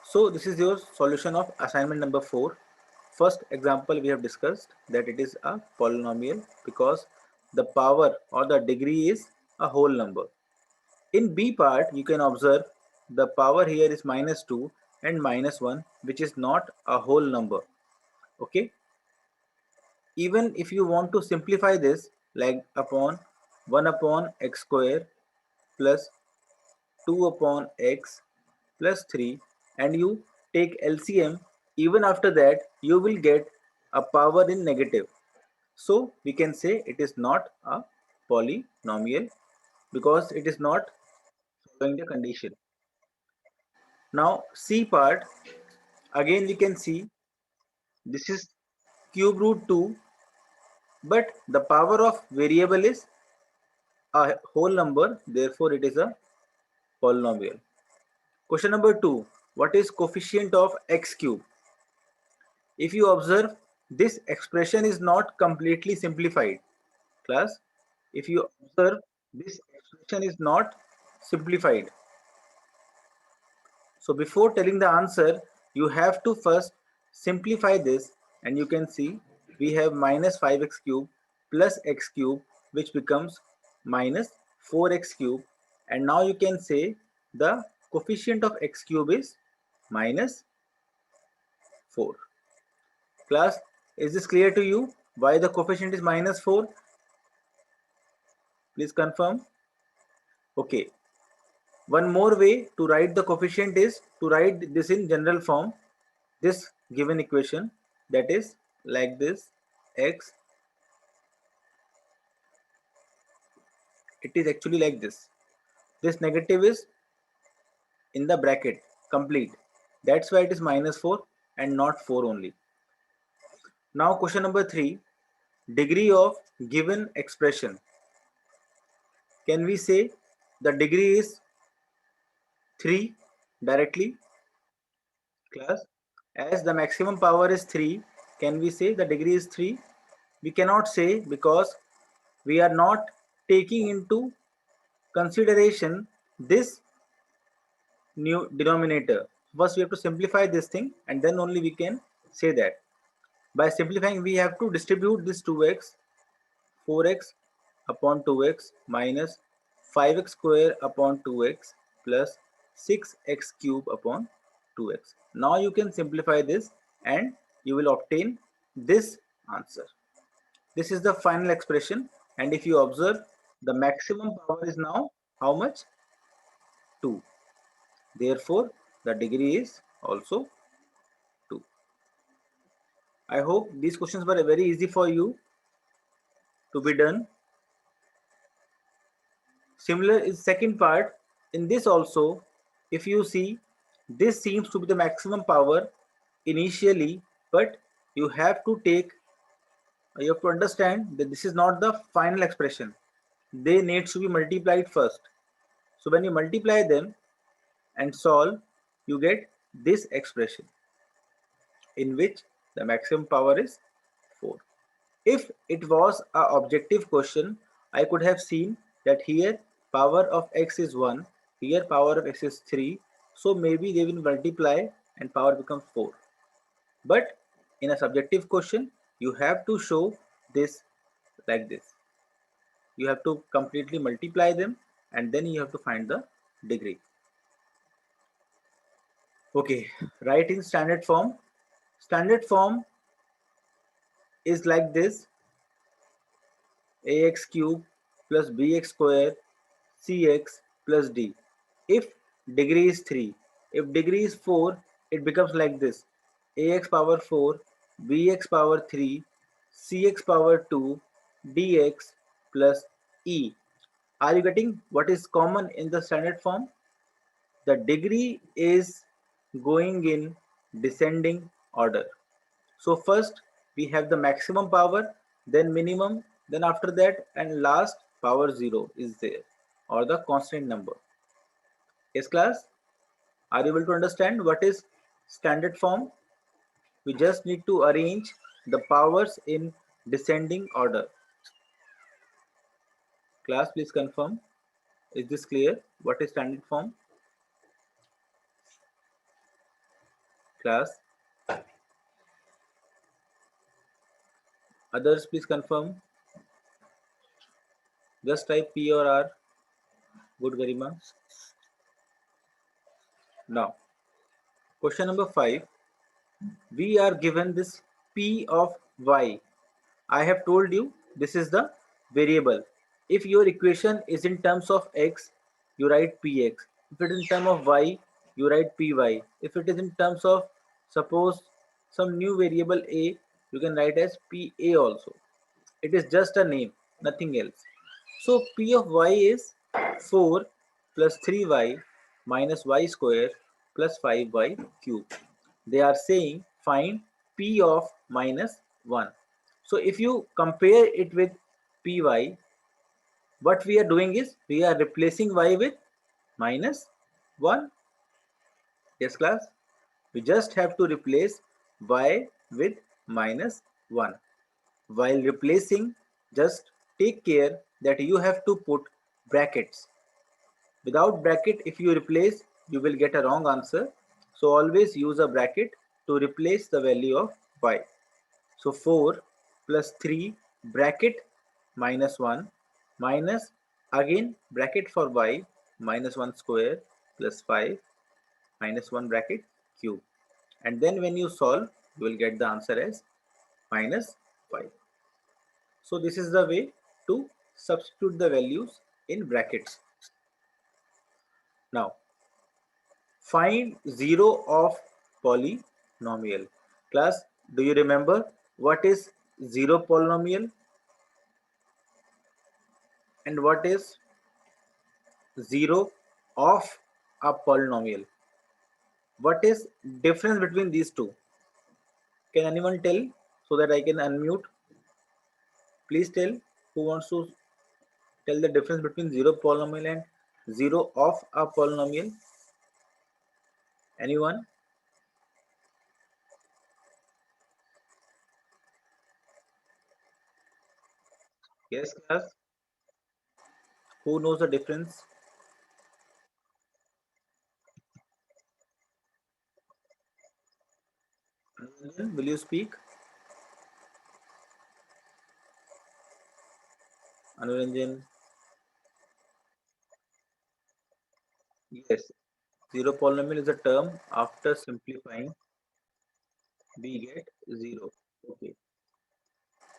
So this is your solution of assignment number 4. First example we have discussed that it is a polynomial because the power or the degree is a whole number. In B part you can observe the power here is minus 2 and minus 1, which is not a whole number. Okay, even if you want to simplify this, like upon 1 upon x square plus 2 upon x plus 3, and you take LCM, even after that you will get a power in negative. So we can say it is not a polynomial because it is not following the condition. Now C part, again we can see this is cube root 2, but the power of variable is a whole number, therefore it is a polynomial. Question number 2, what is coefficient of x cube? If you observe, this expression is not completely simplified. Class, if you observe, this expression is not simplified. So before telling the answer, you have to first simplify this, and you can see we have minus 5x cube plus x cube, which becomes minus 4x cube, and now you can say the coefficient of x cube is minus 4. Class, is this clear to you why the coefficient is minus 4? Please confirm. Okay. One more way to write the coefficient is to write this in general form. This given equation, that is like this, x, it is actually like this. This negative is in the bracket complete. That's why it is minus 4 and not 4 only. Now question number 3, degree of given expression. Can we say the degree is 3 directly? Class, as the maximum power is 3, can we say the degree is 3? We cannot say because we are not taking into consideration this new denominator. First we have to simplify this thing and then only we can say that. By simplifying, we have to distribute this 2x, 4x upon 2x minus 5x square upon 2x plus 6x cube upon 2x. Now you can simplify this and you will obtain this answer. This is the final expression, and if you observe, the maximum power is now how much? 2. Therefore, the degree is also 2. I hope these questions were very easy for you to be done. Similar is second part. In this also, if you see, this seems to be the maximum power initially, but you have to take, you have to understand that this is not the final expression. They need to be multiplied first. So when you multiply them and solve, you get this expression in which the maximum power is 4. If it was a objective question, I could have seen that here power of x is 1, here power of x is 3, so maybe they will multiply and power becomes 4. But in a subjective question, you have to show this like this. You have to completely multiply them and then you have to find the degree. Okay, write in standard form. Standard form is like this: ax cube plus bx square cx plus d. If degree is 3, if degree is 4, it becomes like this: ax power 4, bx power 3, cx power 2, dx plus e. Are you getting what is common in the standard form? The degree is going in descending order. So first we have the maximum power, then minimum, then after that and last power 0 is there, or the constant number. Yes class, are you able to understand what is standard form? We just need to arrange the powers in descending order. Class, please confirm. Is this clear? What is standard form? class? Others, please confirm. Just type P or R. Good, Garima. Now, question number 5. We are given this P of Y. I have told you this is the variable. If your equation is in terms of x, you write px. If it is in terms of y, you write py. If it is in terms of, suppose, some new variable a, you can write as pa also. It is just a name, nothing else. So p of y is 4 plus 3y minus y square plus 5y cube. They are saying find p of minus 1. So if you compare it with py, what we are doing is we are replacing y with minus 1. Yes, class? We just have to replace y with minus 1. While replacing, just take care that you have to put brackets. Without bracket, if you replace, you will get a wrong answer. So always use a bracket to replace the value of y. So 4 plus 3 bracket minus 1 minus again bracket for y minus 1 square plus 5 minus 1 bracket cube. And then when you solve, you will get the answer as minus 5. So this is the way to substitute the values in brackets. Now, find 0 of polynomial. Class, do you remember what is 0 polynomial and what is 0 of a polynomial? What is difference between these two? Can anyone tell so that I can unmute? Please tell who wants to tell the difference between 0 polynomial and 0 of a polynomial. Anyone? Yes, class. Who knows the difference? Anuranjan, will you speak? Anuranjan, yes. Zero polynomial is a term after simplifying we get 0. Okay.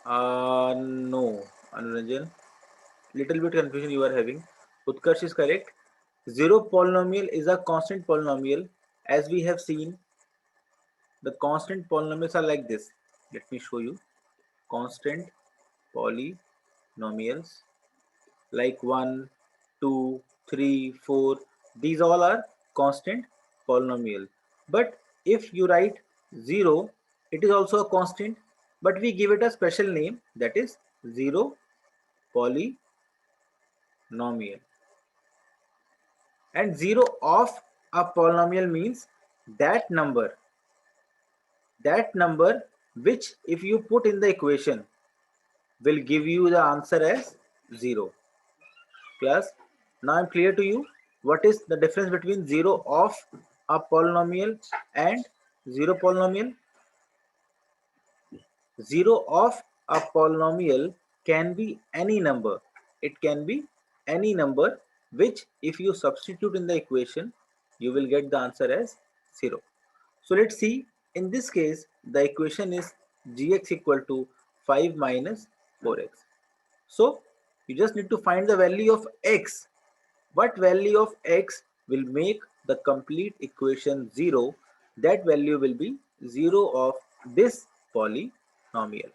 No, Anuranjan. Little bit confusion you are having. Utkarsh is correct. Zero polynomial is a constant polynomial. As we have seen, the constant polynomials are like this. Let me show you. Constant polynomials like 1, 2, 3, 4. These all are constant polynomial. But if you write 0, it is also a constant, but we give it a special name, that is 0 polynomial. And 0 of a polynomial means that number which if you put in the equation will give you the answer as 0. Class, now I'm clear to you what is the difference between 0 of a polynomial and 0 polynomial. 0 of a polynomial can be any number. It can be any number which if you substitute in the equation, you will get the answer as 0. So let's see, in this case, the equation is gx equal to 5 minus 4x. So you just need to find the value of x. What value of x will make the complete equation 0? That value will be 0 of this polynomial.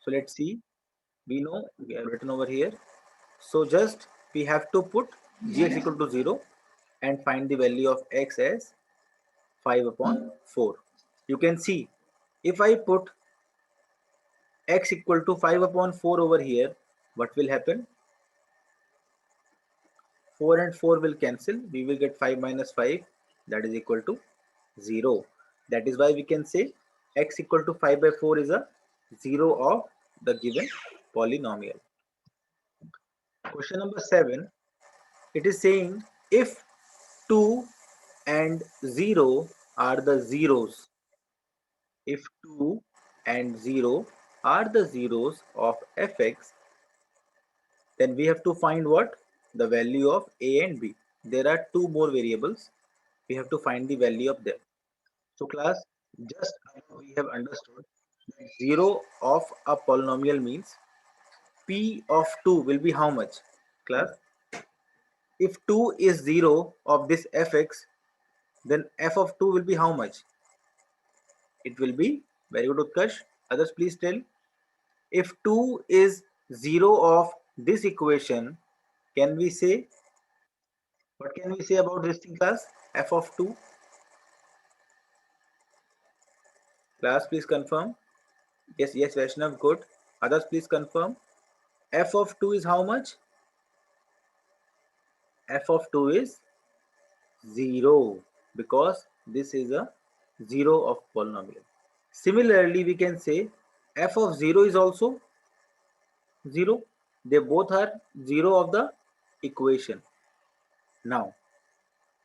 So let's see. We know we have written over here. So just we have to put gx equal to 0 and find the value of x as 5 upon 4. You can see if I put x equal to 5 upon 4 over here, what will happen? 4 and 4 will cancel. We will get 5 minus 5, that is equal to 0. That is why we can say x equal to 5 by 4 is a 0 of the given polynomial. Question number 7, it is saying if 2 and 0 are the zeros, if 2 and 0 are the zeros of fx, then we have to find what? The value of a and b. There are two more variables. We have to find the value of them. So class, just we have understood that 0 of a polynomial means p of 2 will be how much? Class, if 2 is 0 of this fx, then f of 2 will be how much? It will be, very good Utkarsh. Others please tell. If 2 is 0 of this equation, can we say, what can we say about this thing class? F of 2. Class please confirm. Yes, yes, Vaishnav, good. Others please confirm. F of 2 is how much? F of 2 is 0 because this is a 0 of polynomial. Similarly, we can say f of 0 is also 0. They both are 0 of the equation. Now,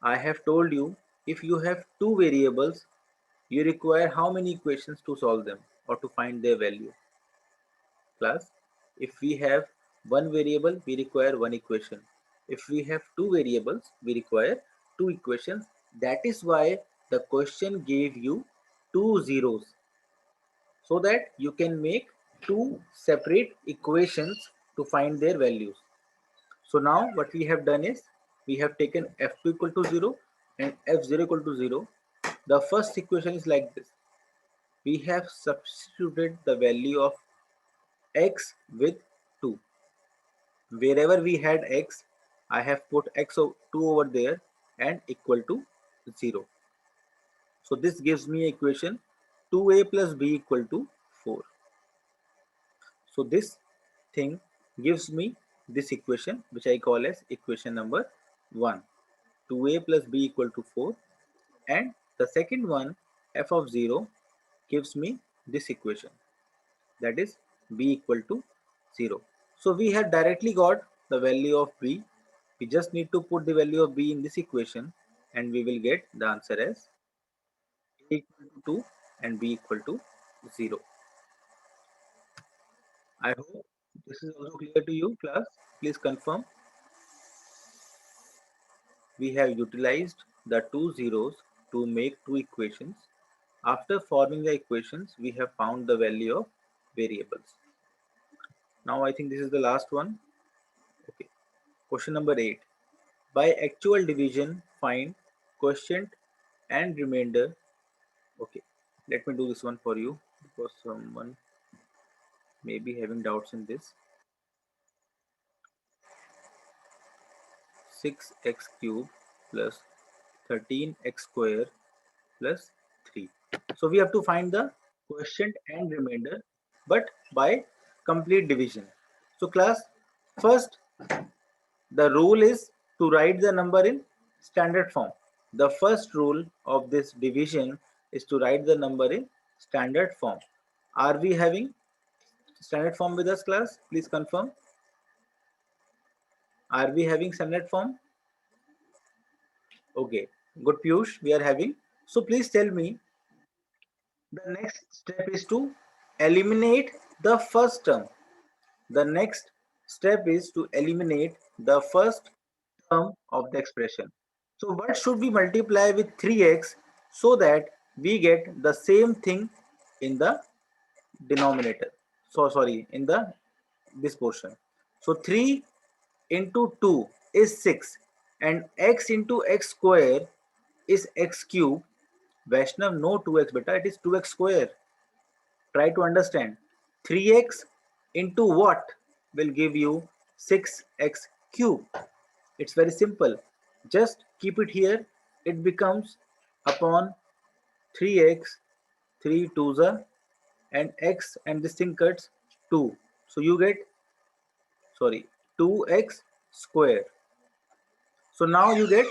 I have told you, if you have two variables, you require how many equations to solve them or to find their value? Class, if we have one variable, we require one equation. If we have two variables, we require two equations. That is why the question gave you two zeros, so that you can make two separate equations to find their values. So now what we have done is, we have taken f2 equal to 0 and f0 equal to 0. The first equation is like this. We have substituted the value of x with 2. Wherever we had x, I have put x2 over there and equal to 0. So this gives me equation 2a plus b equal to 4. So this thing gives me this equation, which I call as equation number 1. 2a plus b equal to 4, and the second one, f of 0, gives me this equation, that is b equal to 0. So we have directly got the value of b. We just need to put the value of b in this equation and we will get the answer as a equal to 2 and b equal to 0. I hope this is also clear to you, class. Please confirm. We have utilized the two zeros to make two equations. After forming the equations, we have found the value of variables. Now I think this is the last one. Okay. Question number 8. By actual division, find quotient and remainder. Okay. Let me do this one for you because someone may be having doubts in this. 6x cube plus 13x square plus 3. So we have to find the quotient and remainder, but by complete division. So class, first the rule is to write the number in standard form. The first rule of this division is to write the number in standard form. Are we having standard form with us, class? Please confirm. Are we having standard form? Okay, good, Piyush, we are having. So please tell me, the next step is to eliminate the first term. The next step is to eliminate the first term of the expression. So what should we multiply with 3x so that we get the same thing in the denominator? So sorry, in the this portion. So 3 into 2 is 6 and x into x square is x cube. Vaishnav, no 2x beta, it is 2x square. Try to understand. 3x into what will give you 6x cube? It's very simple. Just keep it here. It becomes upon 3x, 3 2s are, and x and this thing cuts 2. So you get, sorry, 2x square. So now you get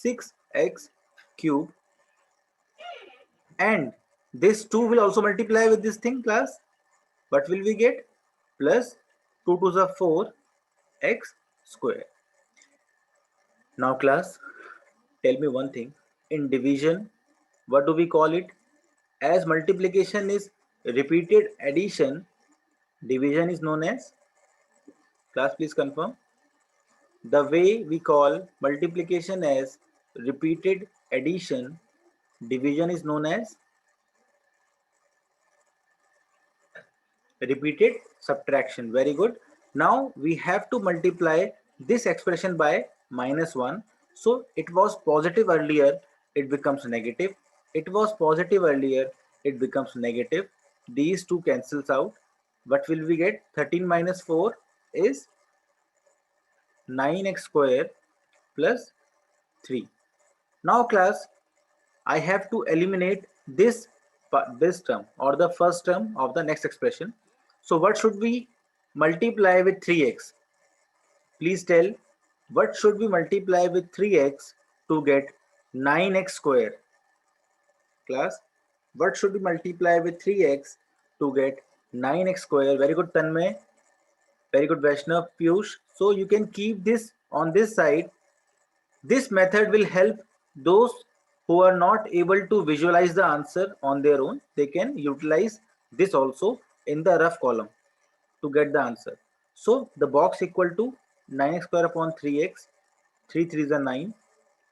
6x cube, and this 2 will also multiply with this thing, class. What will we get? Plus 2 to the 4 x square. Now class, tell me one thing. In division, What do we call it? As multiplication is repeated addition, division is known as, class please confirm. The way we call multiplication as repeated addition, division is known as repeated subtraction. Very good. Now we have to multiply this expression by -1. So it was positive earlier, it becomes negative. It was positive earlier, it becomes negative. These two cancels out. What will we get? 13 minus 4 is 9x square plus 3. Now class, I have to eliminate this term or the first term of the next expression. So what should we multiply with 3x? Please tell, what should we multiply with 3x to get 9x square? Class, what should we multiply with 3x to get 9x square? Very good Tanmay, very good Vaishnav, Piyush. So you can keep this on this side. This method will help those who are not able to visualize the answer on their own. They can utilize this also in the rough column to get the answer. So the box equal to 9x square upon 3x, 3 3s are 9,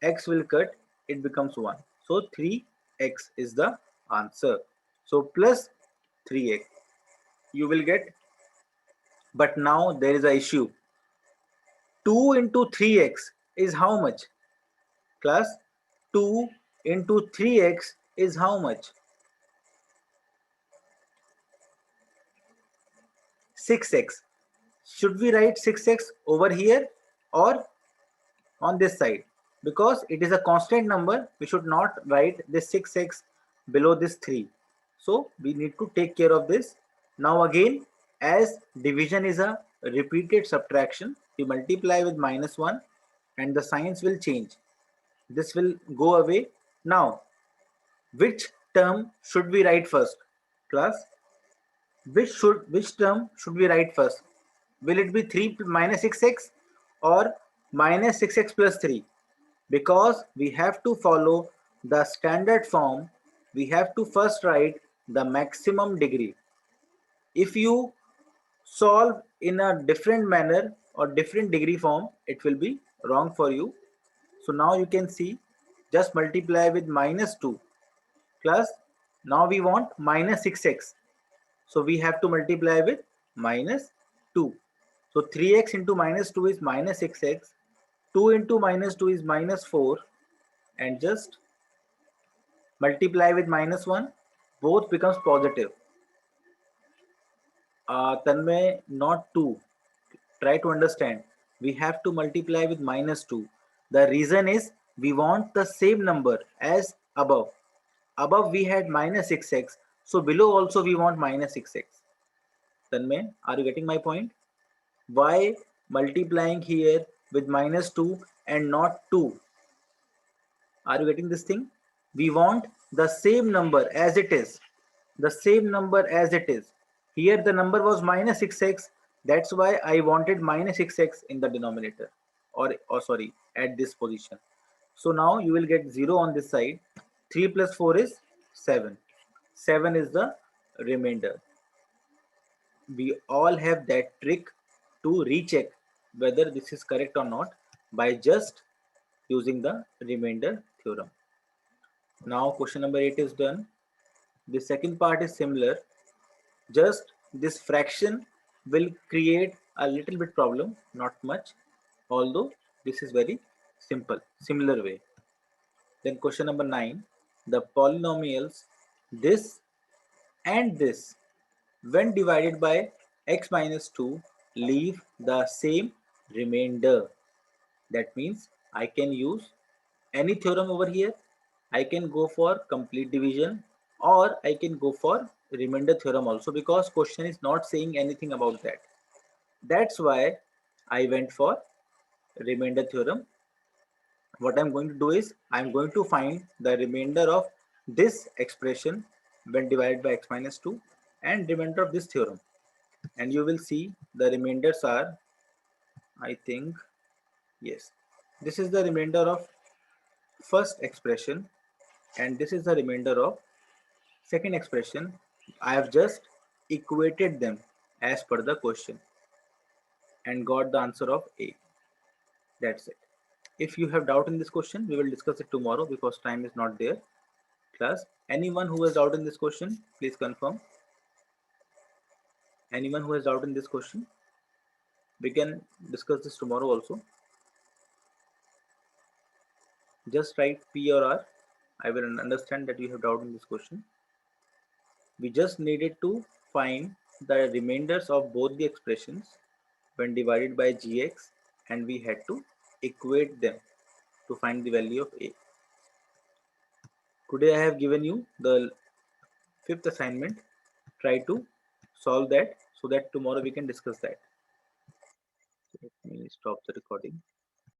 x will cut, it becomes 1. So 3x is the answer. So plus 3x you will get, but now there is a issue. 2 into 3x is how much? Class, 2 into 3x is how much? 6x. Should we write 6x over here or on this side? Because it is a constant number, we should not write this 6x below this 3. So we need to take care of this. Now again, as division is a repeated subtraction, we multiply with -1 and the signs will change. This will go away. Now, which term should we write first? Class, which term should we write first? Will it be 3 minus 6x or minus 6x plus 3? Because we have to follow the standard form, we have to first write the maximum degree. If you solve in a different manner or different degree form, it will be wrong for you. So now you can see, just multiply with -2 plus, now we want minus 6x. So we have to multiply with -2. So 3x into -2 is minus 6x. 2 into -2 is -4. And just multiply with -1. Both becomes positive. Tanmay, not 2. Try to understand. We have to multiply with -2. The reason is we want the same number as above. Above we had minus 6x. So below also we want minus 6x. Tanmay, are you getting my point? Why multiplying here with -2 and not 2? Are you getting this thing? We want the same number as it is. The same number as it is. Here the number was minus 6x. That's why I wanted minus 6x in the denominator. Or sorry, at this position. So now you will get 0 on this side. 3 plus 4 is 7. 7 is the remainder. We all have that trick to recheck whether this is correct or not by just using the remainder theorem. Now question number 8 is done. The second part is similar. Just this fraction will create a little bit problem, not much, although this is very simple, similar way. Then question number 9, the polynomials this and this when divided by x minus 2 leave the same remainder. That means I can use any theorem over here. I can go for complete division or I can go for remainder theorem also, because question is not saying anything about that. That's why I went for remainder theorem. What I'm going to do is I'm going to find the remainder of this expression when divided by x minus 2 and remainder of this theorem. And you will see the remainders are, I think, yes, this is the remainder of first expression and this is the remainder of second expression. I have just equated them as per the question and got the answer of A. That's it. If you have doubt in this question, we will discuss it tomorrow because time is not there. Class, anyone who has doubt in this question, please confirm. Anyone who has doubt in this question, we can discuss this tomorrow also. Just write P or R. I will understand that you have doubt in this question. We just needed to find the remainders of both the expressions when divided by gx, and we had to equate them to find the value of A. Today I have given you the fifth assignment. Try to solve that so that tomorrow we can discuss that. Let me stop the recording.